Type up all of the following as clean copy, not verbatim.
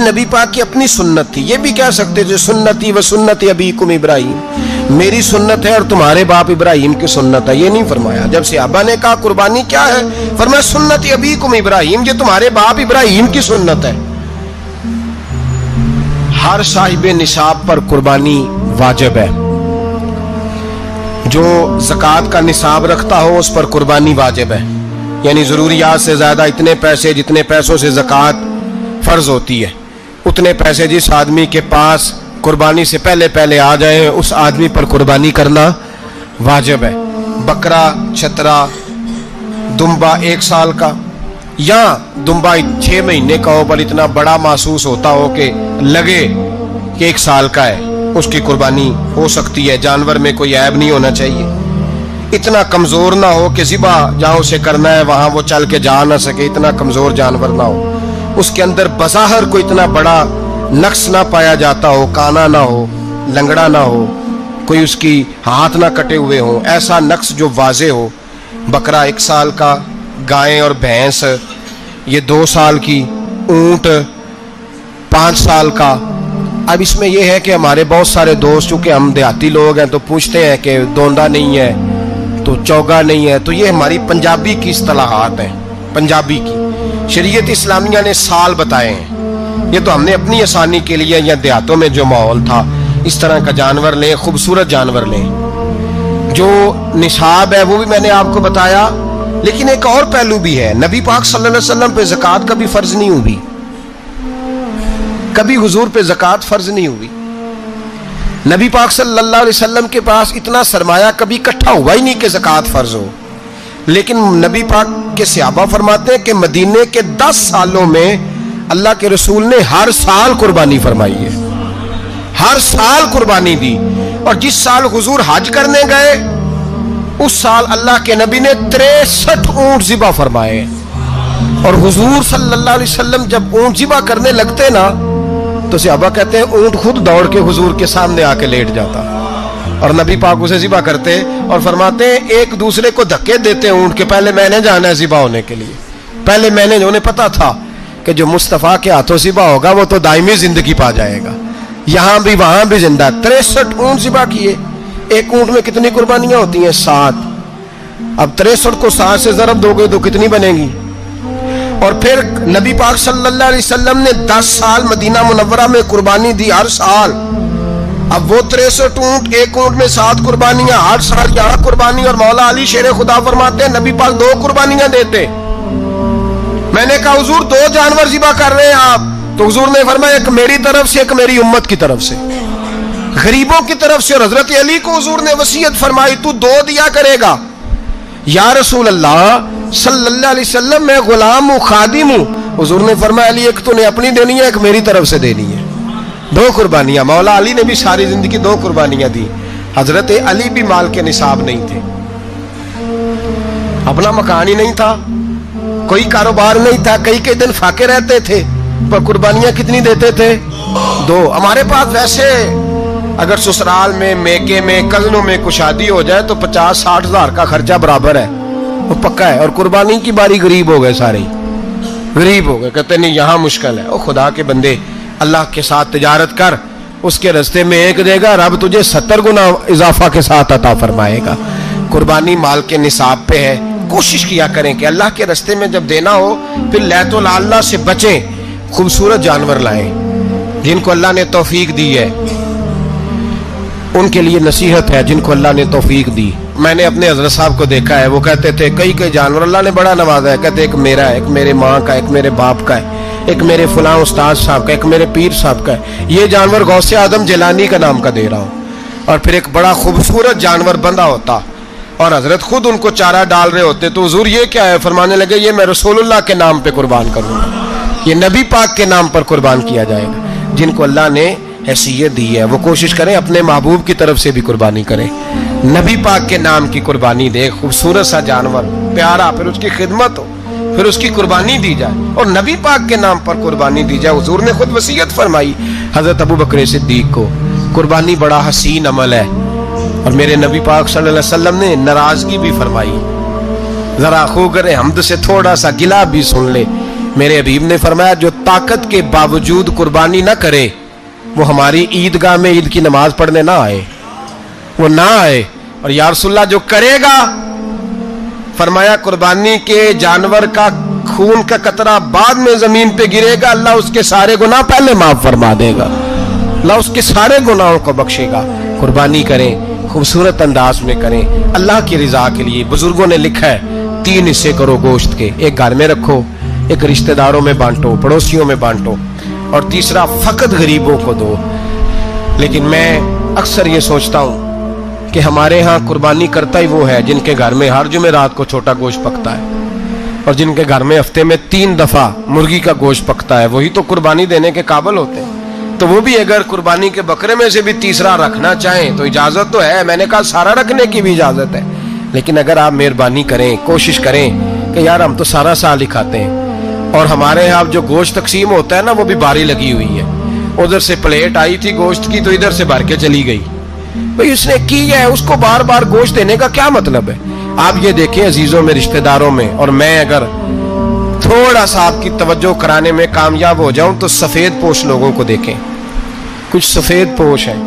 نبی پاک کی اپنی سنت تھی. یہ بھی کہہ سکتے تھے سنتی و سنت ابیکم ابراہیم، میری سنت ہے اور تمہارے باپ ابراہیم کی سنت ہے. یہ نہیں فرمایا. جب صحابہ نے کہا قربانی کیا ہے، فرمایا سنت ابیکم ابراہیم، یہ تمہارے باپ ابراہیم کی سنت ہے. ہر صاحب نصاب پر قربانی واجب ہے. جو زکوٰۃ کا نصاب رکھتا ہو اس پر قربانی واجب ہے، یعنی ضروریات سے زیادہ اتنے پیسے، جتنے پیسوں سے زکوٰۃ فرض ہوتی ہے اتنے پیسے جس آدمی کے پاس قربانی سے پہلے آ جائے اس آدمی پر قربانی کرنا واجب ہے. بکرا، چھترا، دمبا 1 سال کا یا دمبا 6 مہینے کا ہو پر اتنا بڑا محسوس ہوتا ہو کہ لگے کہ 1 سال کا ہے، اس کی قربانی ہو سکتی ہے. جانور میں کوئی عیب نہیں ہونا چاہیے. اتنا کمزور نہ ہو کہ ذبح جہاں اسے کرنا ہے وہاں وہ چل کے جا نہ سکے، اتنا کمزور جانور نہ ہو. اس کے اندر بظاہر کوئی اتنا بڑا نقص نہ پایا جاتا ہو، کانا نہ ہو، لنگڑا نہ ہو، کوئی اس کی ہاتھ نہ کٹے ہوئے ہوں، ایسا نقص جو واضح ہو. بکرا 1 سال کا، گائیں اور بھینس یہ 2 سال کی، اونٹ 5 سال کا. اب اس میں یہ ہے کہ ہمارے بہت سارے دوست چونکہ ہم دیہاتی لوگ ہیں تو پوچھتے ہیں کہ دوندا نہیں ہے تو چوگا نہیں ہے، تو یہ ہماری پنجابی کی اصطلاحات ہیں. پنجابی کی شریعت اسلامیہ نے سال بتائے ہیں. یہ تو ہم نے اپنی آسانی کے لیے یا دیہاتوں میں جو ماحول تھا اس طرح کا جانور لیں، خوبصورت جانور لیں. جو نصاب ہے وہ بھی میں نے آپ کو بتایا. لیکن ایک اور پہلو بھی ہے، نبی پاک صلی اللہ علیہ وسلم پہ زکوٰۃ کبھی فرض نہیں ہوئی، کبھی حضور پہ زکوٰۃ فرض نہیں ہوئی. نبی پاک صلی اللہ علیہ وسلم کے پاس اتنا سرمایہ کبھی اکٹھا ہوا ہی نہیں کہ زکوٰۃ فرض ہو. لیکن نبی پاک کے صحابہ فرماتے ہیں کہ مدینے کے 10 سالوں میں اللہ کے رسول نے ہر سال قربانی فرمائی ہے، ہر سال قربانی دی. اور جس سال حضور حج کرنے گئے اس سال اللہ کے نبی نے 63 اونٹ ذبح فرمائے. اور حضور صلی اللہ علیہ وسلم جب اونٹ ذبح کرنے لگتے نا تو صحابہ کہتے ہیں اونٹ خود دوڑ کے حضور کے سامنے آ کے لیٹ جاتا اور نبی پاک اسے ذبح کرتے اور فرماتے ہیں ایک دوسرے کو دھکے دیتے اونٹ کے پہلے میں نے جانا ہے ذبح ہونے کے لیے، پہلے میں نے. انہیں پتا تھا کہ جو مصطفیٰ کے ہاتھوں ذبح ہوگا وہ تو دائمی زندگی پا جائے گا، یہاں بھی وہاں بھی زندہ. 63 اونٹ ذبح کیے. ایک اونٹ میں کتنی قربانیاں ہوتی ہیں؟ 7. اب 63 کو 7 سے ضرب دو گے تو کتنی بنے گی؟ اور پھر نبی پاک صلی اللہ علیہ وسلم نے 10 سال مدینہ منورہ میں قربانی دی ہر سال. اب وہ 63 اونٹ، ایک اونٹ میں 7 قربانیاں، ہر سال یہاں قربانی. اور مولا علی شیر خدا فرماتے ہیں نبی پاک 2 قربانیاں دیتے. میں نے کہا حضور 2 جانور ذبح کر رہے ہیں آپ، تو حضور نے فرمایا ایک میری طرف سے، ایک میری امت کی طرف سے، غریبوں کی طرف سے. اور حضرت علی کو حضور نے وصیت فرمائی تو 2 دیا کرے گا. یا رسول اللہ صلی اللہ علیہ وسلم میں غلام ہوں، خادم ہوں. حضور نے فرمایا علی ایک تو نے اپنی دینی ہے، ایک میری طرف سے دینی ہے. 2 قربانیاں. مولا علی نے بھی ساری زندگی 2 قربانیاں دی. حضرت علی بھی مال کے نصاب نہیں تھے، اپنا مکان ہی نہیں تھا، کوئی کاروبار نہیں تھا، کئی دن فاقے رہتے تھے، پر قربانیاں کتنی دیتے تھے؟ 2. ہمارے پاس ویسے اگر سسرال میں، میکے میں، کزنوں میں کچھ شادی ہو جائے تو 50-60 ہزار کا خرچہ برابر ہے، وہ پکا ہے. اور قربانی کی باری غریب ہو گئے، سارے غریب ہو گئے. کہتے نہیں یہاں مشکل ہے. او خدا کے بندے اللہ کے ساتھ تجارت کر، اس کے رستے میں 1 دے گا، رب تجھے 70 گنا اضافہ کے ساتھ عطا فرمائے گا. قربانی مال کے نصاب پہ ہے. کوشش کیا کریں کہ اللہ کے رستے میں جب دینا ہو پھر لیت اللہ سے بچیں، خوبصورت جانور لائیں. جن کو اللہ نے توفیق دی ہے ان کے لیے نصیحت ہے، جن کو اللہ نے توفیق دی. میں نے اپنے حضرت صاحب کو دیکھا ہے، وہ کہتے تھے کئی جانور اللہ نے بڑا نوازا ہے. کہتے ایک میرا ہے، ایک میرے ماں کا، ایک میرے باپ کا ہے، ایک میرے فلاں استاد صاحب کا، ایک میرے پیر صاحب کا ہے. یہ جانور غوث اعظم جیلانی کا نام کا دے رہا ہوں. اور پھر ایک بڑا خوبصورت جانور بندھا ہوتا اور حضرت خود ان کو چارہ ڈال رہے ہوتے. تو حضور یہ کیا ہے؟ فرمانے لگے یہ میں رسول اللہ کے نام پہ قربان کروں گا، یہ نبی پاک کے نام پر قربان کیا جائے گا. جن کو اللہ نے حیثیت دی ہے وہ کوشش کریں اپنے محبوب کی طرف سے بھی قربانی کریں، نبی پاک کے نام کی قربانی دے. خوبصورت سا جانور پیارا، پھر اس کی خدمت ہو، پھر اس کی قربانی دی جائے اور نبی پاک کے نام پر قربانی دی جائے. حضور نے خود وصیت فرمائی حضرت ابو بکر صدیق کو، قربانی بڑا حسین عمل ہے. اور میرے نبی پاک صلی اللہ علیہ وسلم نے ناراضگی بھی فرمائی، ذرا خوگر حمد سے تھوڑا سا گلا بھی سن لے، میرے حبیب نے فرمایا جو طاقت کے باوجود قربانی نہ کرے وہ ہماری عیدگاہ میں عید کی نماز پڑھنے نہ آئے، وہ نہ آئے۔ اور یا رسول اللہ جو کرے گا، فرمایا قربانی کے جانور کا خون کا قطرہ بعد میں زمین پہ گرے گا، اللہ اس کے سارے گناہ پہلے معاف فرما دے گا، اللہ اس کے سارے گناہوں کو بخشے گا۔ قربانی کریں، خوبصورت انداز میں کریں، اللہ کی رضا کے لیے۔ بزرگوں نے لکھا ہے 3 حصے کرو گوشت کے، ایک گھر میں رکھو، ایک رشتہ داروں میں بانٹو، پڑوسیوں میں بانٹو، اور تیسرا فقط غریبوں کو دو۔ لیکن میں اکثر یہ سوچتا ہوں کہ ہمارے ہاں قربانی کرتا ہی وہ ہے جن کے گھر میں ہر جمعرات کو چھوٹا گوشت پکتا ہے، اور جن کے گھر میں ہفتے میں 3 دفعہ مرغی کا گوشت پکتا ہے، وہی تو قربانی دینے کے قابل ہوتے ہیں۔ تو وہ بھی اگر قربانی کے بکرے میں سے بھی تیسرا رکھنا چاہیں تو اجازت تو ہے، میں نے کہا سارا رکھنے کی بھی اجازت ہے، لیکن اگر آپ مہربانی کریں، کوشش کریں کہ یار ہم تو سارا سال ہی کھاتے ہیں، اور ہمارے یہاں جو گوشت تقسیم ہوتا ہے نا وہ بھی باری لگی ہوئی ہے، ادھر سے پلیٹ آئی تھی گوشت کی تو ادھر سے بھر کے چلی گئی، بھئی اس نے کی ہے، اس کو بار بار گوشت دینے کا کیا مطلب ہے؟ آپ یہ دیکھیں عزیزوں میں، رشتہ داروں میں، اور میں اگر تھوڑا سا آپ کی توجہ کرانے میں کامیاب ہو جاؤں تو سفید پوش لوگوں کو دیکھیں، کچھ سفید پوش ہیں،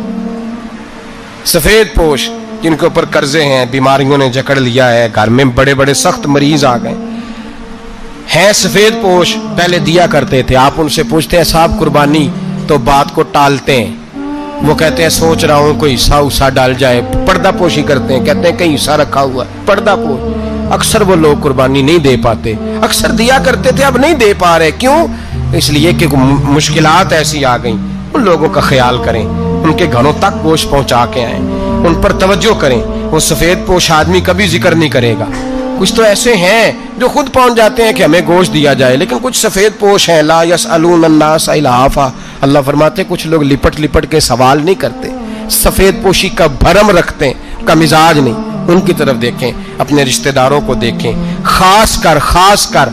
سفید پوش جن کے اوپر قرضے ہیں، بیماریوں نے جکڑ لیا ہے، گھر میں بڑے بڑے سخت مریض آ گئے ہیں، سفید پوش پہلے دیا کرتے تھے۔ آپ ان سے پوچھتے ہیں صاحب قربانی، تو بات کو ٹالتے ہیں، وہ کہتے ہیں سوچ رہا ہوں کوئی حصہ ڈال جائے، پردہ پوشی کرتے ہیں، کہتے ہیں کہیں حصہ رکھا ہوا ہے، پردہ پوش۔ اکثر وہ لوگ قربانی نہیں دے پاتے، اکثر دیا کرتے تھے اب نہیں دے پا رہے، کیوں؟ اس لیے کہ مشکلات ایسی آ گئیں۔ ان لوگوں کا خیال کریں، ان کے گھروں تک گوشت پہنچا کے آئیں، ان پر توجہ کریں۔ وہ سفید پوش آدمی کبھی ذکر نہیں کرے گا، کچھ تو ایسے ہیں جو خود پہنچ جاتے ہیں کہ ہمیں گوشت دیا جائے، لیکن کچھ سفید پوش ہیں لا یسألون الناس الحافا، اللہ فرماتے ہیں کچھ لوگ لپٹ لپٹ کے سوال نہیں کرتے، سفید پوشی کا بھرم رکھتے ہیں، کا مزاج نہیں۔ ان کی طرف دیکھیں، اپنے رشتہ داروں کو دیکھیں، خاص کر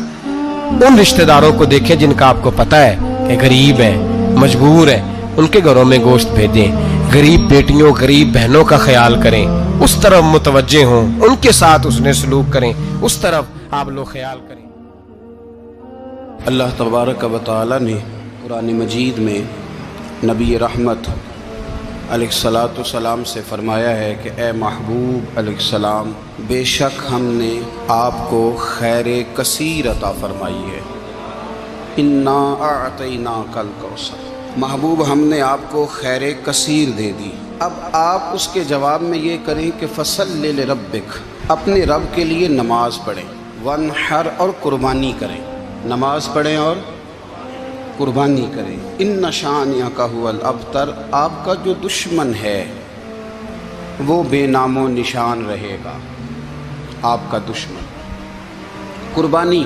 ان رشتہ داروں کو دیکھیں جن کا آپ کو پتہ ہے کہ غریب ہے، مجبور ہے، ان کے گھروں میں گوشت بھیجیں، غریب بیٹیوں غریب بہنوں کا خیال کریں، اس طرف متوجہ ہوں، ان کے ساتھ اس نے سلوک کریں، اس طرف آپ لوگ خیال کریں۔ اللہ تبارک و تعالی نے قرآن مجید میں نبی رحمت علیہ الصلاۃ والسلام سے فرمایا ہے کہ اے محبوب علیہ السلام، بے شک ہم نے آپ کو خیر کثیر عطا فرمائی ہے، انا اعطیناک الکوثر، محبوب ہم نے آپ کو خیر کثیر دے دی۔ اب آپ اس کے جواب میں یہ کریں کہ فصل لربک، اپنے رب کے لیے نماز پڑھیں، وانحر اور قربانی کریں، نماز پڑھیں اور قربانی کریں، ان شانئک ھو الابتر، آپ کا جو دشمن ہے وہ بے نام و نشان رہے گا، آپ کا دشمن۔ قربانی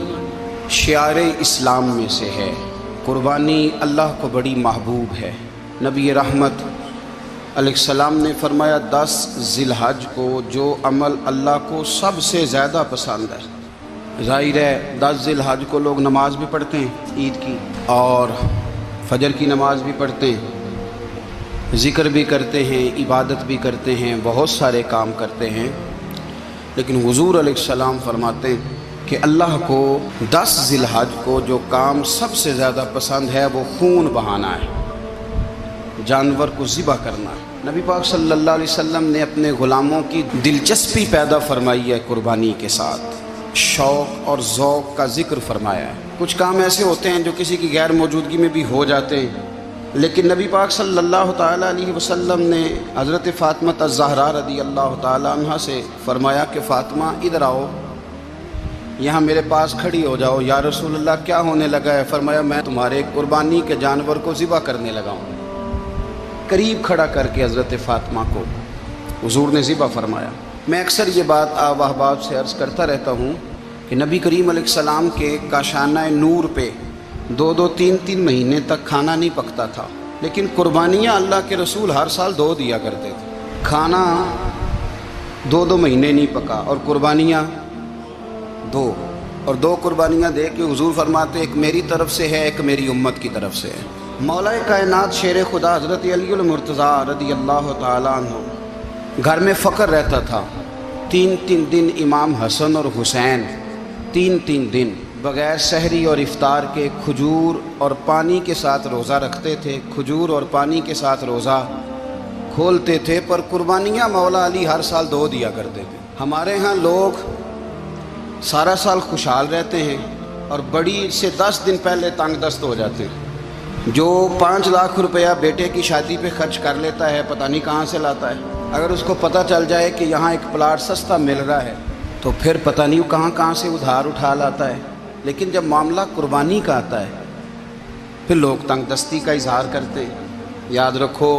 شعار اسلام میں سے ہے، قربانی اللہ کو بڑی محبوب ہے۔ نبی رحمت علیہ السلام نے فرمایا 10 ذی الحج کو جو عمل اللہ کو سب سے زیادہ پسند ہے، ظاہر ہے 10 ذی الحج کو لوگ نماز بھی پڑھتے ہیں عید کی، اور فجر کی نماز بھی پڑھتے ہیں، ذکر بھی کرتے ہیں، عبادت بھی کرتے ہیں، بہت سارے کام کرتے ہیں، لیکن حضور علیہ السلام فرماتے ہیں کہ اللہ کو 10 ذی الحج کو جو کام سب سے زیادہ پسند ہے وہ خون بہانا ہے، جانور کو ذبح کرنا ہے۔ نبی پاک صلی اللہ علیہ وسلم نے اپنے غلاموں کی دلچسپی پیدا فرمائی ہے قربانی کے ساتھ، شوق اور ذوق کا ذکر فرمایا ہے۔ کچھ کام ایسے ہوتے ہیں جو کسی کی غیر موجودگی میں بھی ہو جاتے ہیں، لیکن نبی پاک صلی اللہ تعالیٰ علیہ وسلم نے حضرت فاطمہ الزہرا رضی اللہ تعالیٰ عنہ سے فرمایا کہ فاطمہ ادھر آؤ، یہاں میرے پاس کھڑی ہو جاؤ۔ یا رسول اللہ کیا ہونے لگا ہے؟ فرمایا میں تمہارے قربانی کے جانور کو ذبح کرنے لگا ہوں۔ قریب کھڑا کر کے حضرت فاطمہ کو حضور نے ذبح فرمایا۔ میں اکثر یہ بات آپ احباب سے عرض کرتا رہتا ہوں کہ نبی کریم علیہ السلام کے کاشانہ نور پہ 2 3 مہینے تک کھانا نہیں پکتا تھا، لیکن قربانیاں اللہ کے رسول ہر سال 2 دیا کرتے تھے۔ کھانا 2 مہینے نہیں پکا اور قربانیاں 2، اور 2 قربانیاں دے کے حضور فرماتے ایک میری طرف سے ہے، ایک میری امت کی طرف سے ہے۔ مولا کائنات شیر خدا حضرت علی المرتضیٰ رضی اللہ تعالیٰ عنہ گھر میں فقر رہتا تھا، 3 دن امام حسن اور حسین 3 دن بغیر سحری اور افطار کے کھجور اور پانی کے ساتھ روزہ رکھتے تھے، کھجور اور پانی کے ساتھ روزہ کھولتے تھے، پر قربانیاں مولا علی ہر سال 2 دیا کرتے تھے۔ ہمارے ہاں لوگ سارا سال خوشحال رہتے ہیں اور بڑی عید سے 10 دن پہلے تنگ دست ہو جاتے ہیں۔ جو 5 لاکھ روپیہ بیٹے کی شادی پہ خرچ کر لیتا ہے، پتہ نہیں کہاں سے لاتا ہے۔ اگر اس کو پتہ چل جائے کہ یہاں ایک پلاٹ سستا مل رہا ہے تو پھر پتہ نہیں کہاں سے ادھار اٹھا لاتا ہے۔ لیکن جب معاملہ قربانی کا آتا ہے پھر لوگ تنگ دستی کا اظہار کرتے ہیں۔ یاد رکھو،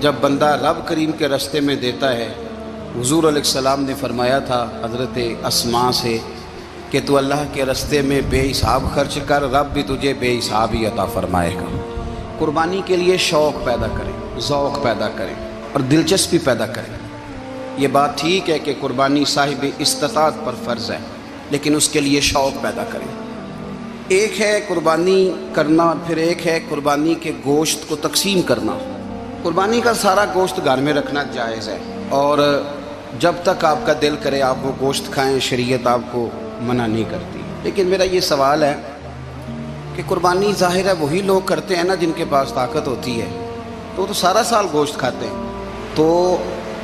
جب بندہ رب کریم کے راستے میں دیتا ہے، حضور علیہ السلام نے فرمایا تھا حضرت اسماء سے کہ تو اللہ کے راستے میں بے حساب خرچ کر، رب بھی تجھے بے حساب ہی عطا فرمائے گا۔ قربانی کے لیے شوق پیدا کریں، ذوق پیدا کریں اور دلچسپی پیدا کریں۔ یہ بات ٹھیک ہے کہ قربانی صاحب استطاعت پر فرض ہے، لیکن اس کے لیے شوق پیدا کریں۔ ایک ہے قربانی کرنا اور پھر ایک ہے قربانی کے گوشت کو تقسیم کرنا۔ قربانی کا سارا گوشت گھر میں رکھنا جائز ہے، اور جب تک آپ کا دل کرے آپ وہ گوشت کھائیں، شریعت آپ کو منع نہیں کرتی۔ لیکن میرا یہ سوال ہے کہ قربانی ظاہر ہے وہی لوگ کرتے ہیں نا جن کے پاس طاقت ہوتی ہے، تو سارا سال گوشت کھاتے ہیں، تو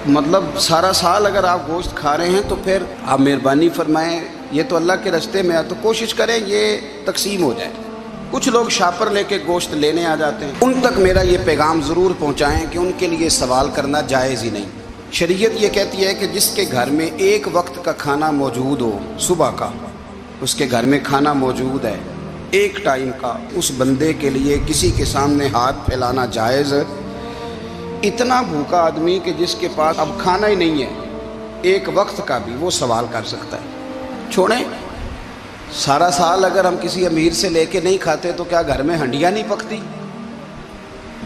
مطلب سارا سال اگر آپ گوشت کھا رہے ہیں تو پھر آپ مہربانی فرمائیں، یہ تو اللہ کے راستے میں ہے تو کوشش کریں یہ تقسیم ہو جائے۔ کچھ لوگ شاپر لے کے گوشت لینے آ جاتے ہیں، ان تک میرا یہ پیغام ضرور پہنچائیں کہ ان کے لیے سوال کرنا جائز ہی نہیں۔ شریعت یہ کہتی ہے کہ جس کے گھر میں ایک وقت کا کھانا موجود ہو، صبح کا اس کے گھر میں کھانا موجود ہے ایک ٹائم کا، اس بندے کے لیے کسی کے سامنے ہاتھ پھیلانا جائز۔ اتنا بھوکا آدمی کہ جس کے پاس اب کھانا ہی نہیں ہے ایک وقت کا بھی، وہ سوال کر سکتا ہے۔ چھوڑیں، سارا سال اگر ہم کسی امیر سے لے کے نہیں کھاتے تو کیا گھر میں ہنڈیاں نہیں پکتی؟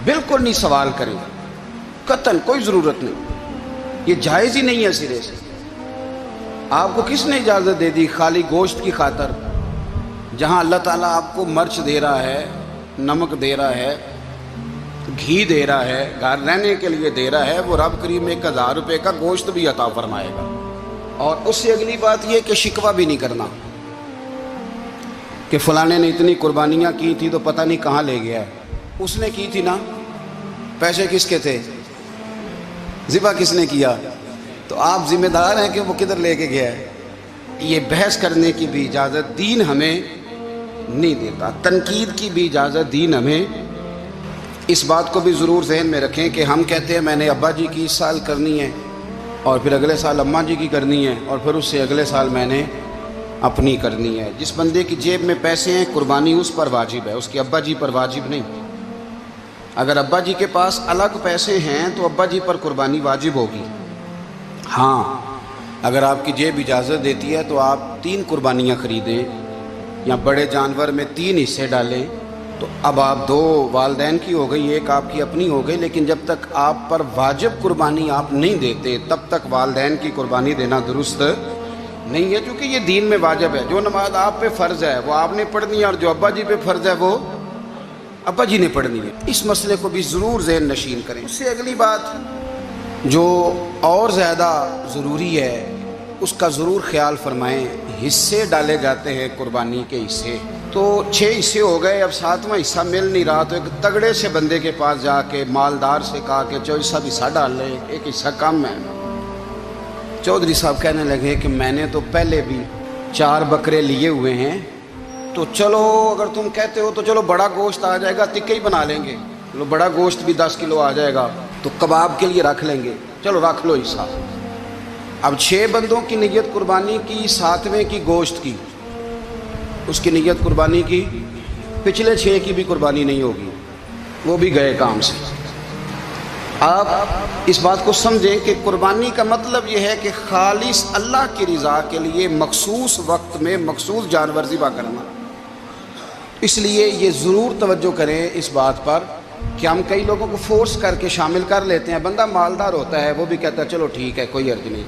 بالکل نہیں سوال کریں، قطعاً کوئی ضرورت نہیں، یہ جائز ہی نہیں ہے سرے سے۔ آپ کو کس نے اجازت دے دی خالی گوشت کی خاطر؟ جہاں اللہ تعالیٰ آپ کو مرچ دے رہا ہے، نمک دے رہا ہے، گھی دے رہا ہے، گھر رہنے کے لیے دے رہا ہے، وہ رب کریم 1000 روپے کا گوشت بھی عطا فرمائے گا۔ اور اس سے اگلی بات یہ کہ شکوہ بھی نہیں کرنا کہ فلانے نے اتنی قربانیاں کی تھی تو پتہ نہیں کہاں لے گیا ہے۔ اس نے کی تھی نا، پیسے کس کے تھے، ذبح کس نے کیا، تو آپ ذمہ دار ہیں کہ وہ کدھر لے کے گیا ہے۔ یہ بحث کرنے کی بھی اجازت دین ہمیں نہیں دیتا، تنقید کی بھی اجازت دین ہمیں۔ اس بات کو بھی ضرور ذہن میں رکھیں کہ ہم کہتے ہیں میں نے ابا جی کی اس سال کرنی ہے، اور پھر اگلے سال اماں جی کی کرنی ہے، اور پھر اس سے اگلے سال میں نے اپنی کرنی ہے۔ جس بندے کی جیب میں پیسے ہیں قربانی اس پر واجب ہے، اس کے ابا جی پر واجب نہیں۔ اگر ابا جی کے پاس الگ پیسے ہیں تو ابا جی پر قربانی واجب ہوگی۔ ہاں، اگر آپ کی جیب اجازت دیتی ہے تو آپ 3 قربانیاں خریدیں یا بڑے جانور میں 3 حصے ڈالیں، تو اب آپ 2 والدین کی ہو گئی، ایک آپ کی اپنی ہو گئی۔ لیکن جب تک آپ پر واجب قربانی آپ نہیں دیتے تب تک والدین کی قربانی دینا درست نہیں ہے، کیونکہ یہ دین میں واجب ہے۔ جو نماز آپ پہ فرض ہے وہ آپ نے پڑھنی ہے، اور جو ابا جی پہ فرض ہے وہ ابا جی نے پڑھنی ہے۔ اس مسئلے کو بھی ضرور ذہن نشین کریں۔ اس سے اگلی بات جو اور زیادہ ضروری ہے اس کا ضرور خیال فرمائیں۔ حصے ڈالے جاتے ہیں قربانی کے حصے، تو 6 حصے ہو گئے، اب 7واں حصہ مل نہیں رہا، تو ایک تگڑے سے بندے کے پاس جا کے مالدار سے کہا کہ چودھری صاحب حصہ ڈال لیں، ایک حصہ کم ہے۔ چودھری صاحب کہنے لگے کہ میں نے تو پہلے بھی 4 بکرے لیے ہوئے ہیں، تو چلو اگر تم کہتے ہو تو چلو بڑا گوشت آ جائے گا، ٹکے ہی بنا لیں گے، چلو بڑا گوشت بھی 10 کلو آ جائے گا تو کباب کے لیے رکھ لیں گے، چلو رکھ لو حصہ۔ اب 6 بندوں کی نیت قربانی کی، 7ویں کی گوشت کی، اس کی نیت قربانی کی، پچھلے 6 کی بھی قربانی نہیں ہوگی، وہ بھی گئے کام سے۔ آپ اس بات کو سمجھیں کہ قربانی کا مطلب یہ ہے کہ خالص اللہ کی رضا کے لیے مخصوص وقت میں مخصوص جانور ذبح کرنا۔ اس لیے یہ ضرور توجہ کریں اس بات پر کہ ہم کئی لوگوں کو فورس کر کے شامل کر لیتے ہیں۔ بندہ مالدار ہوتا ہے وہ بھی کہتا ہے چلو ٹھیک ہے کوئی حرج نہیں،